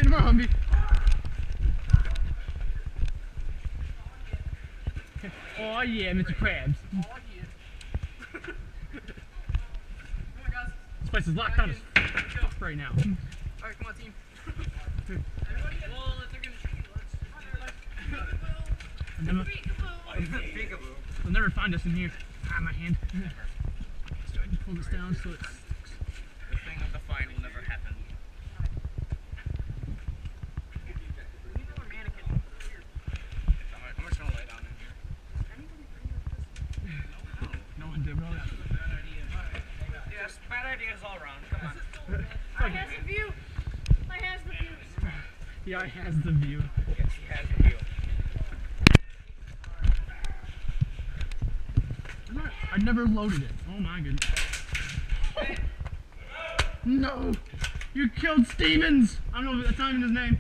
Spin for Humvee. Oh yeah, Mr. Krabs. Oh yeah. Come on, guys. This place is locked down as fuck right now. Alright, come on, team. Everybody get... Well, if they're gonna shoot, They'll never find us in here. Ah, my hand. Let's try to pull this down so it's... The thing of the find will never happen. We need more mannequin. I'm just gonna lay down in here. No one did, bro. Bad idea. Yes, bad ideas all around. Come on. I has the view. I has the view. Yeah, it has the view. Yes, he has the view. I never loaded it. Oh my goodness. No! You killed Stevens! I don't know if that's not even his name.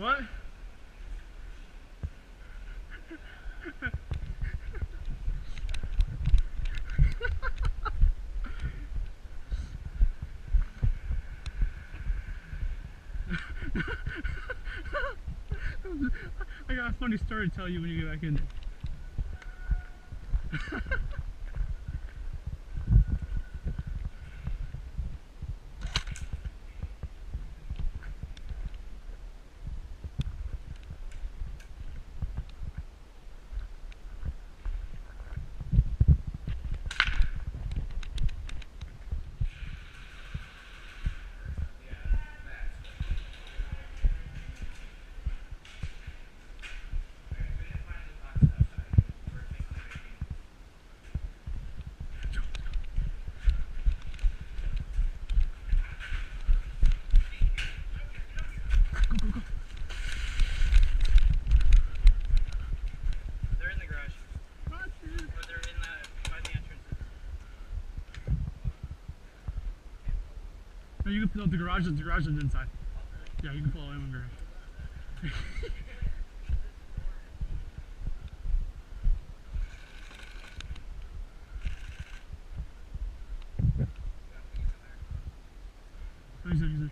What? I got a funny story to tell you when you get back in there. They're in the garage. Or they're in by the entrances. No, you can pull up the garage is inside. Yeah, you can pull in the garage. Easy.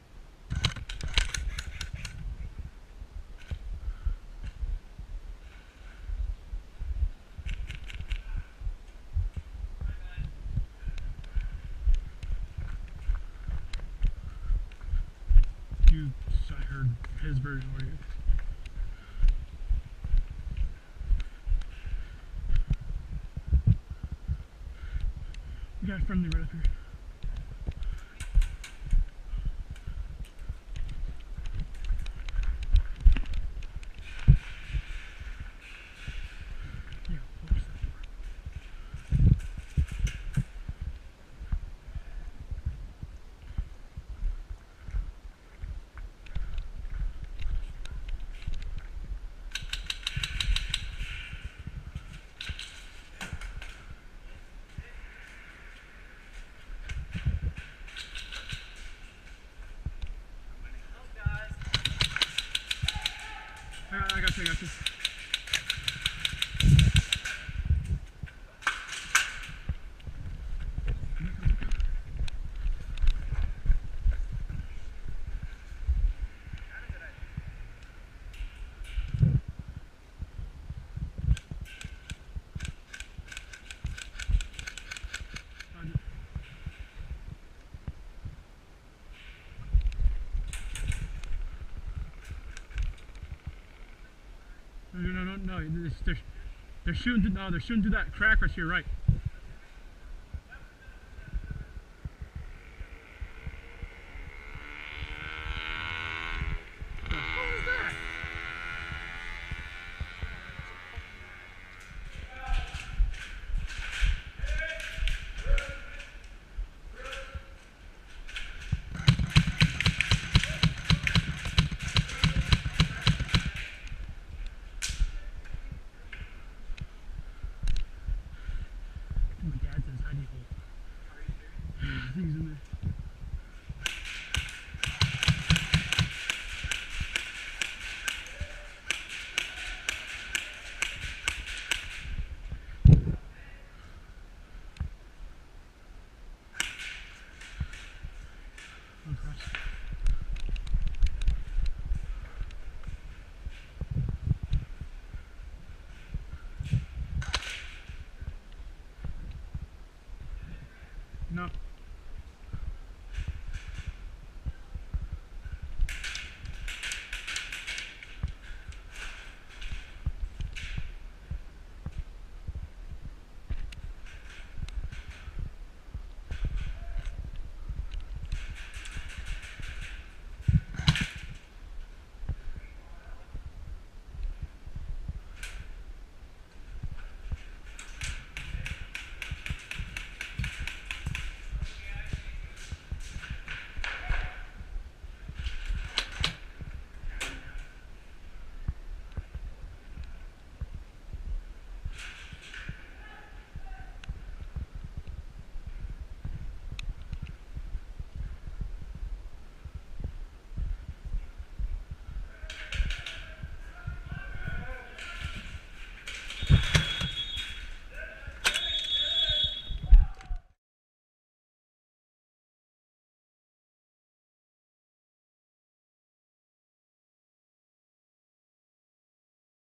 I heard his version where you. We got a friendly right up here. Yeah, force that door. I got you. No. They're shooting through that crack right to your right. What the hell is that? My dad's in his hidey hole. I think he's in there.